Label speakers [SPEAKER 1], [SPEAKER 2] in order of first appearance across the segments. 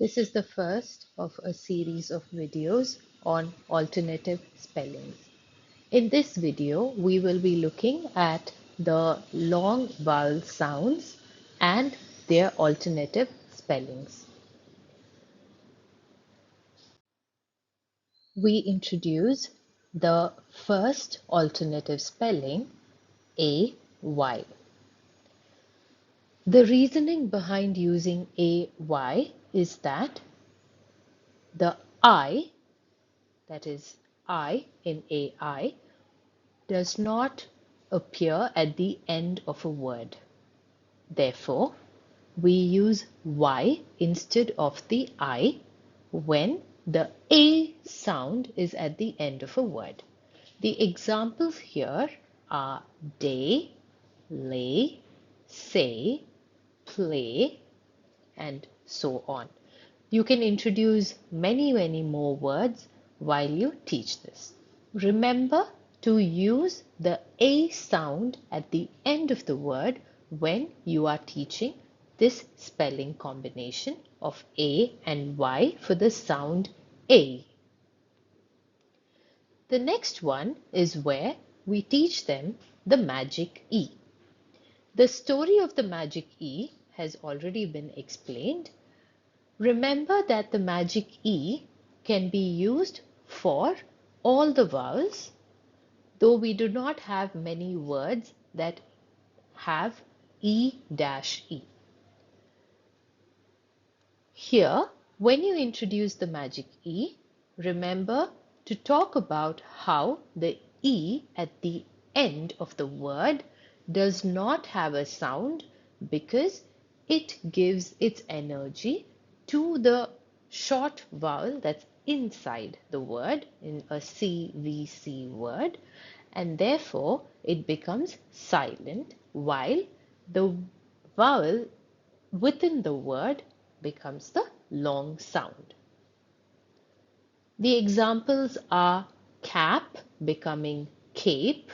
[SPEAKER 1] This is the first of a series of videos on alternative spellings. In this video, we will be looking at the long vowel sounds and their alternative spellings. We introduce the first alternative spelling, AY. The reasoning behind using AY is that the I, that is I in AI, does not appear at the end of a word. Therefore, we use Y instead of the I when the A sound is at the end of a word. The examples here are day, lay, say, play, and so on. You can introduce many more words while you teach this. Remember to use the A sound at the end of the word when you are teaching this spelling combination of A and Y for the sound A. The next one is where we teach them the magic E. The story of the magic E has already been explained. Remember that the magic E can be used for all the vowels, though we do not have many words that have E-E. Here, when you introduce the magic E, remember to talk about how the E at the end of the word does not have a sound because it gives its energy to the short vowel that's inside the word in a CVC word, and therefore it becomes silent while the vowel within the word becomes the long sound. The examples are cap becoming cape,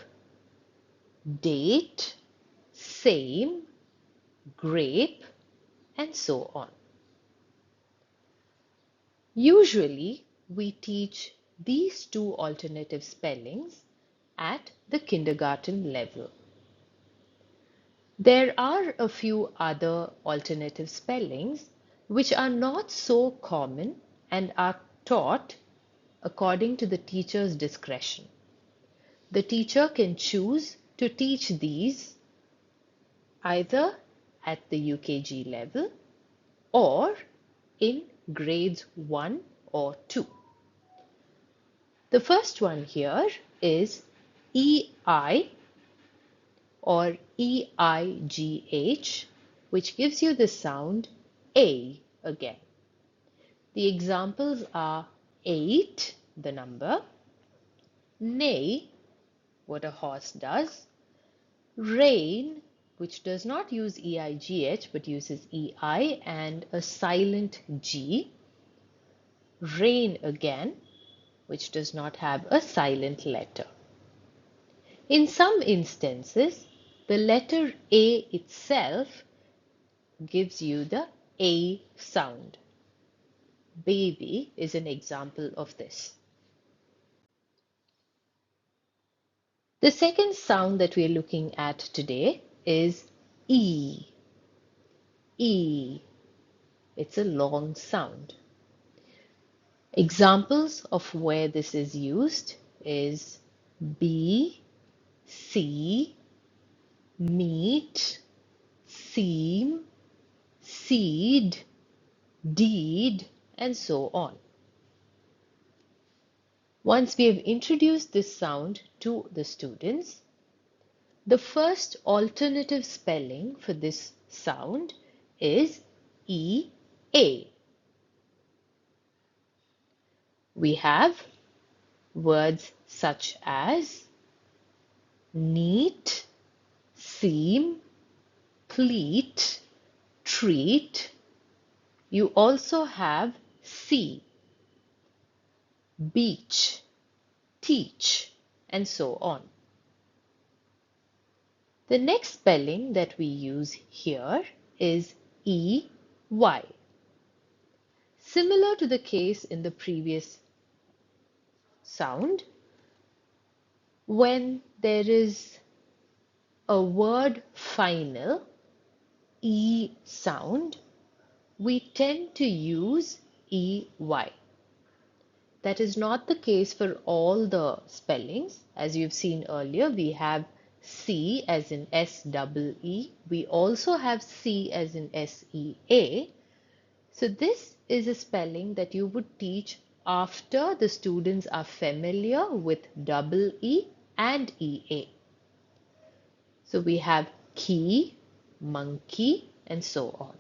[SPEAKER 1] date, same, grape, and so on. Usually, we teach these two alternative spellings at the kindergarten level. There are a few other alternative spellings which are not so common and are taught according to the teacher's discretion. The teacher can choose to teach these either at the UKG level or in grades 1 or 2. The first one here is EI or EIGH, which gives you the sound A again. The examples are 8, the number, neigh, what a horse does, rain, which does not use EIGH but uses EI and a silent G, rain again, which does not have a silent letter. In some instances, the letter A itself gives you the A sound. Baby is an example of this. The second sound that we are looking at today is E. E. It's a long sound. Examples of where this is used is be, see, meet, seem, seed, deed, and so on. Once we have introduced this sound to the students, the first alternative spelling for this sound is EA. We have words such as neat, seam, pleat, treat. You also have see, beach, teach, and so on. The next spelling that we use here is EY. Similar to the case in the previous sound, when there is a word final, E sound, we tend to use EY. That is not the case for all the spellings. As you've seen earlier, we have C as in SEE. We also have C as in SEA. So this is a spelling that you would teach after the students are familiar with double E and EA. So we have key, monkey, and so on.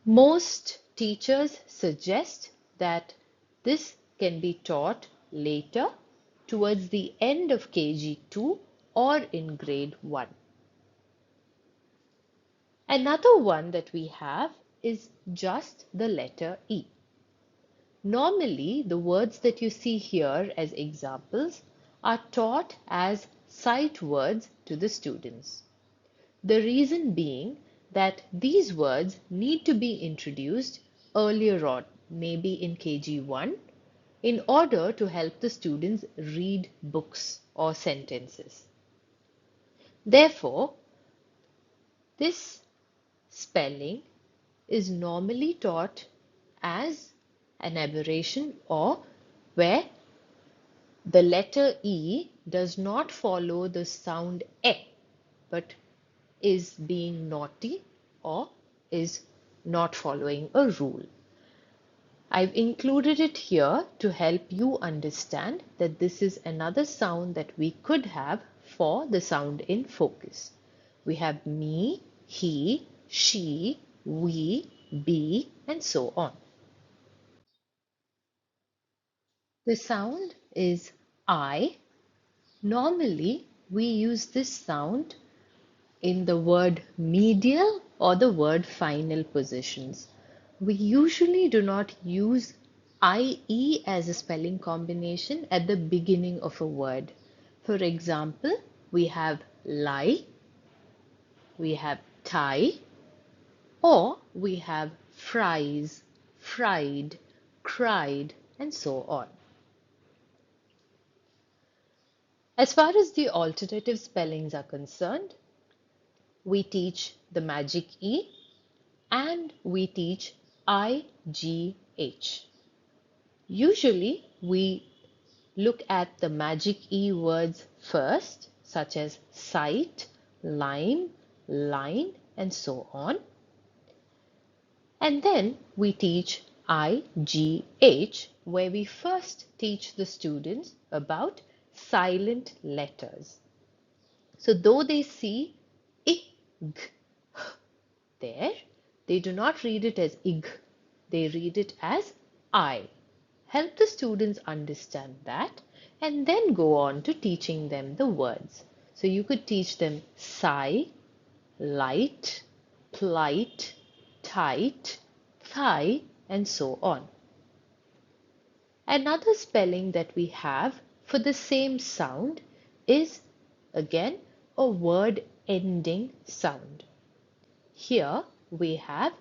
[SPEAKER 1] Most teachers suggest that this can be taught later towards the end of KG2 or in grade 1. Another one that we have is just the letter E. Normally, the words that you see here as examples are taught as sight words to the students. The reason being that these words need to be introduced earlier on, maybe in KG1, in order to help the students read books or sentences. Therefore, this spelling is normally taught as an aberration or where the letter E does not follow the sound E, but is being naughty or is not following a rule. I've included it here to help you understand that this is another sound that we could have for the sound in focus. We have me, he, she, we, be, and so on. The sound is I. Normally, we use this sound in the word medial or the word final positions. We usually do not use IE as a spelling combination at the beginning of a word. For example, we have lie, we have tie, or we have fries, fried, cried, and so on. As far as the alternative spellings are concerned, we teach the magic E and we teach IGH. Usually, we look at the magic E words first, such as sight, line, line, and so on. And then we teach IGH, where we first teach the students about silent letters. So though they see I, G there, they do not read it as ig, they read it as I. Help the students understand that and then go on to teaching them the words. So you could teach them sigh, light, plight, tight, thigh, and so on. Another spelling that we have for the same sound is again a word ending sound. Here we have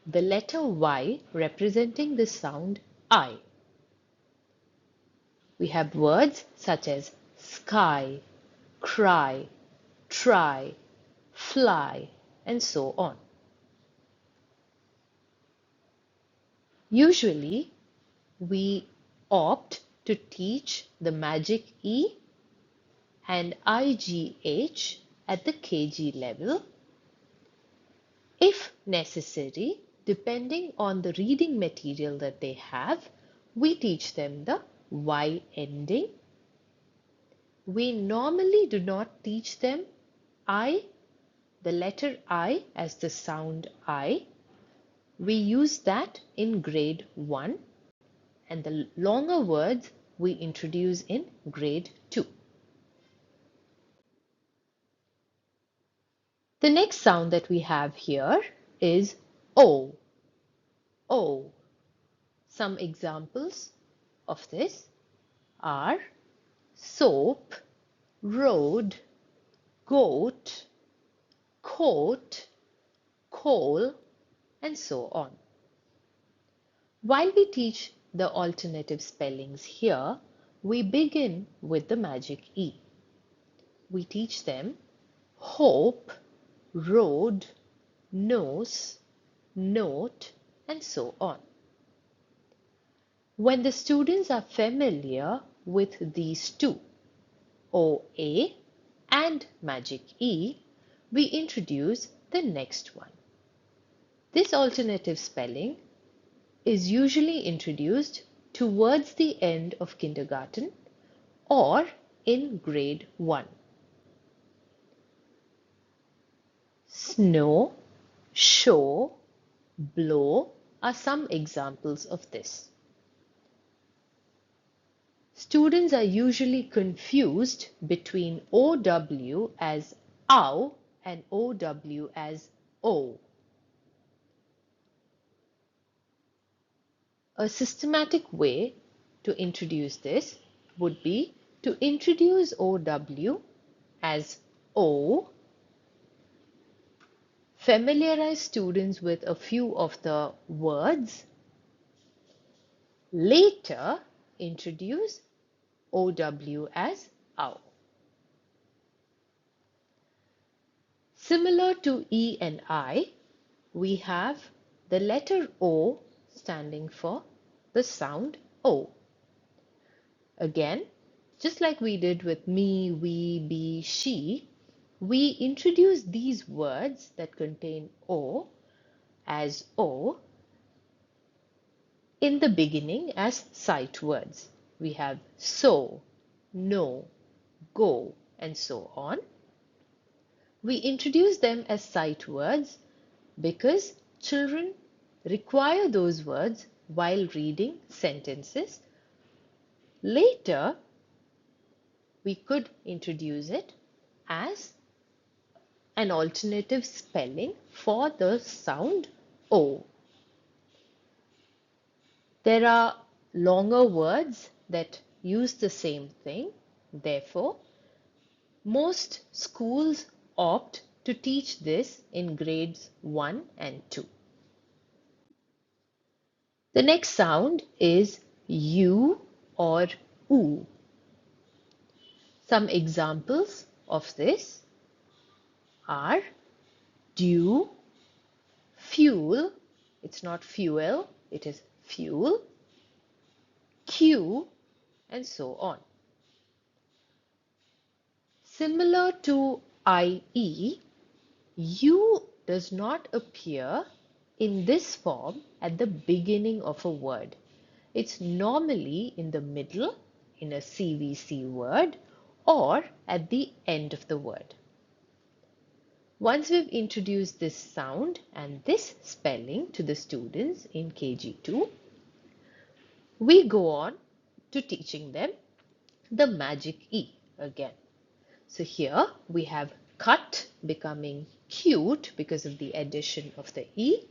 [SPEAKER 1] the letter Y representing the sound I. We have words such as sky, cry, try, fly, and so on. Usually, we opt to teach the magic E and IGH at the KG level. If necessary, depending on the reading material that they have, we teach them the Y ending. We normally do not teach them I, the letter I as the sound I. We use that in grade 1 and the longer words we introduce in grade 2. The next sound that we have here is O. O. Some examples of this are soap, road, goat, coat, coal, and so on. While we teach the alternative spellings here, we begin with the magic E. We teach them hope, road, nose, note, and so on. When the students are familiar with these two, OA and magic E, we introduce the next one. This alternative spelling is usually introduced towards the end of kindergarten or in grade 1. Snow, show, blow are some examples of this. Students are usually confused between OW as OW and OW as O. A systematic way to introduce this would be to introduce OW as O, familiarize students with a few of the words, later introduce OW as OW. Similar to E and I, we have the letter O standing for the sound O. Again, just like we did with me, we, be, she, we introduce these words that contain O as O in the beginning as sight words. We have so, no, go, and so on. We introduce them as sight words because children require those words while reading sentences. Later, we could introduce it as an alternative spelling for the sound O. There are longer words that use the same thing. Therefore, most schools opt to teach this in grades 1 and 2. The next sound is U or oo. Some examples of this are dew, fuel, it's not fuel, it is fuel, queue, and so on. Similar to IE, U does not appear in this form at the beginning of a word. It's normally in the middle in a CVC word or at the end of the word. Once we've introduced this sound and this spelling to the students in KG2, we go on to teaching them the magic E again. So here we have cut becoming cute because of the addition of the E,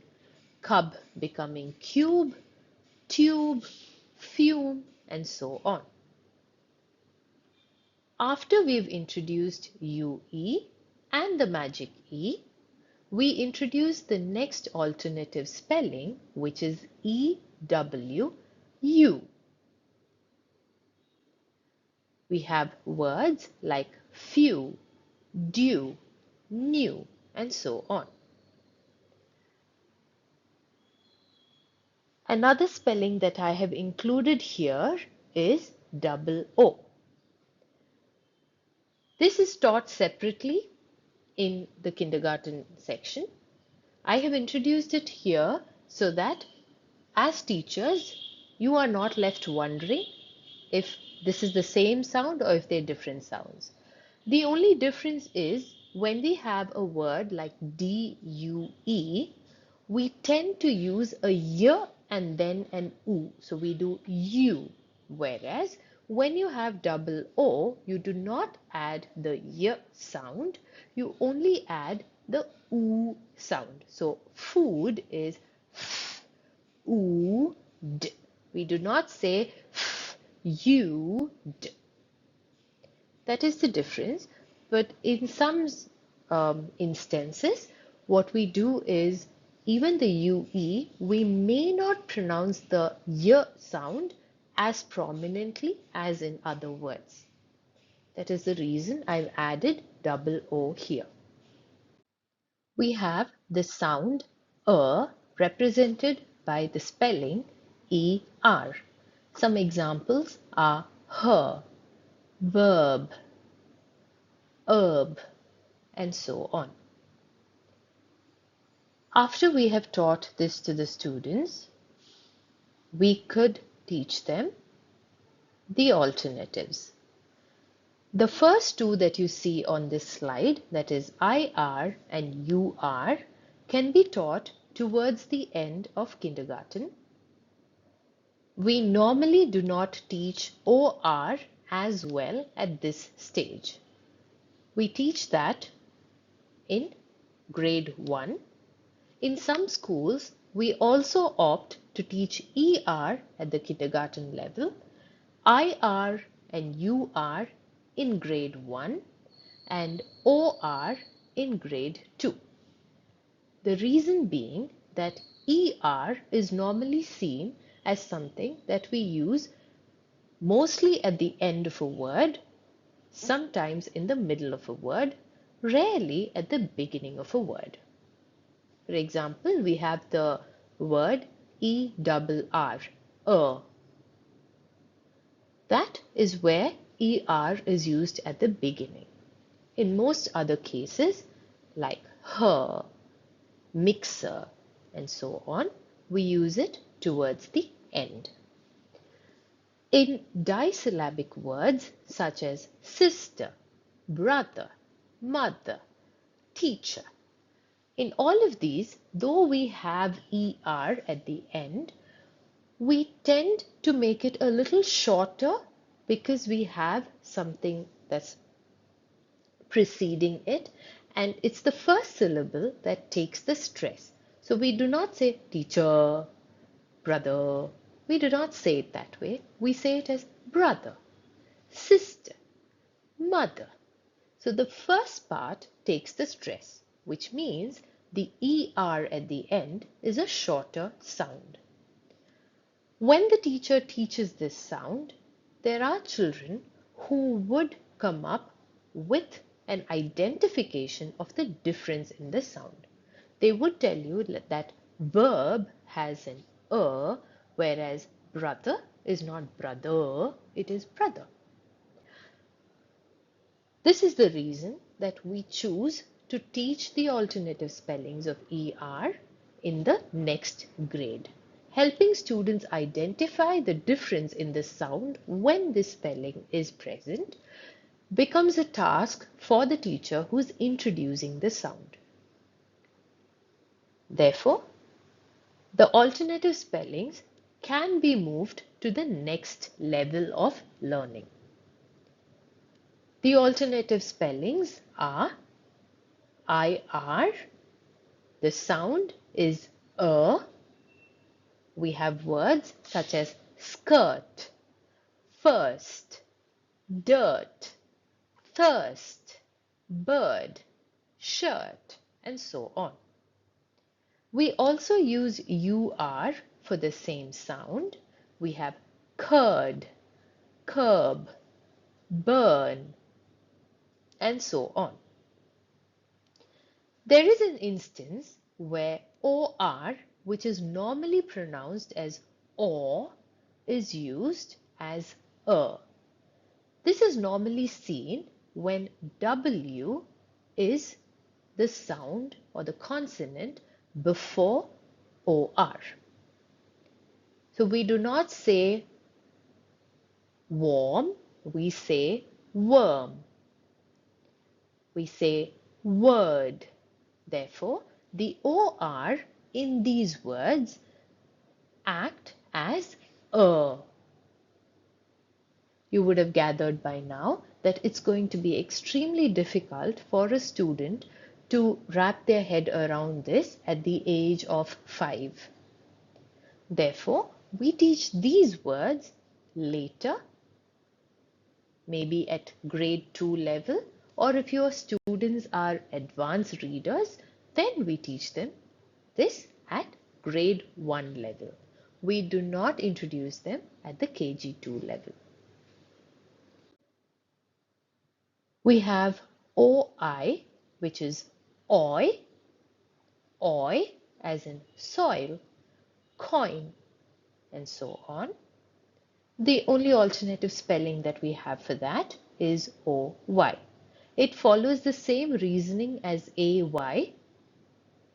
[SPEAKER 1] cub becoming cube, tube, fume, and so on. After we've introduced UE and the magic E, we introduce the next alternative spelling, which is EWU. We have words like few, due, new, and so on. Another spelling that I have included here is double O. This is taught separately in the kindergarten section. I have introduced it here so that as teachers, you are not left wondering if this is the same sound or if they're different sounds. The only difference is when we have a word like D-U-E, we tend to use a y and then an oo. So we do you. Whereas when you have double O, you do not add the y sound. You only add the oo sound. So food is food. We do not say you. That is the difference. But in some instances, what we do is even the UE, we may not pronounce the y sound as prominently as in other words. That is the reason I've added double O here. We have the sound represented by the spelling ER. Some examples are her, verb, herb, and so on. After we have taught this to the students, we could teach them the alternatives. The first two that you see on this slide, that is IR and UR, can be taught towards the end of kindergarten. We normally do not teach OR as well at this stage. We teach that in grade 1. In some schools, we also opt to teach ER at the kindergarten level, IR and UR in grade 1, and OR in grade 2. The reason being that ER is normally seen as something that we use mostly at the end of a word, sometimes in the middle of a word, rarely at the beginning of a word. For example, we have the word ERR, That is where ER is used at the beginning. In most other cases, like her, mixer, and so on, we use it towards the end. In disyllabic words such as sister, brother, mother, teacher, in all of these, though we have ER at the end, we tend to make it a little shorter because we have something that's preceding it, and it's the first syllable that takes the stress. So we do not say teacher, brother. We do not say it that way. We say it as brother, sister, mother. So the first part takes the stress, which means the ER at the end is a shorter sound. When the teacher teaches this sound, there are children who would come up with an identification of the difference in the sound. They would tell you that verb has an whereas brother is not brother, it is brother. This is the reason that we choose to teach the alternative spellings of ER in the next grade, helping students identify the difference in the sound when this spelling is present becomes a task for the teacher who is introducing the sound. Therefore, the alternative spellings can be moved to the next level of learning. The alternative spellings are IR, the sound is We have words such as skirt, first, dirt, thirst, bird, shirt, and so on. We also use UR for the same sound. We have curd, curb, burn, and so on. There is an instance where OR, which is normally pronounced as or, is used as a. This is normally seen when W is the sound or the consonant before OR. So we do not say warm, we say worm. We say word. Therefore, the OR in these words act as a. You would have gathered by now that it's going to be extremely difficult for a student to wrap their head around this at the age of 5. Therefore, we teach these words later, maybe at grade 2 level, or if your students are advanced readers, then we teach them this at grade 1 level. We do not introduce them at the KG2 level. We have OI, which is oi, oi as in soil, coin, and so on. The only alternative spelling that we have for that is OY. It follows the same reasoning as AY,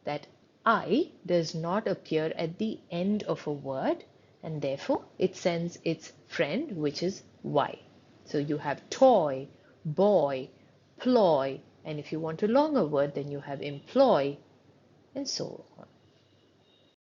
[SPEAKER 1] that I does not appear at the end of a word, and therefore it sends its friend, which is Y. So you have toy, boy, ploy, and if you want a longer word, then you have employ, and so on.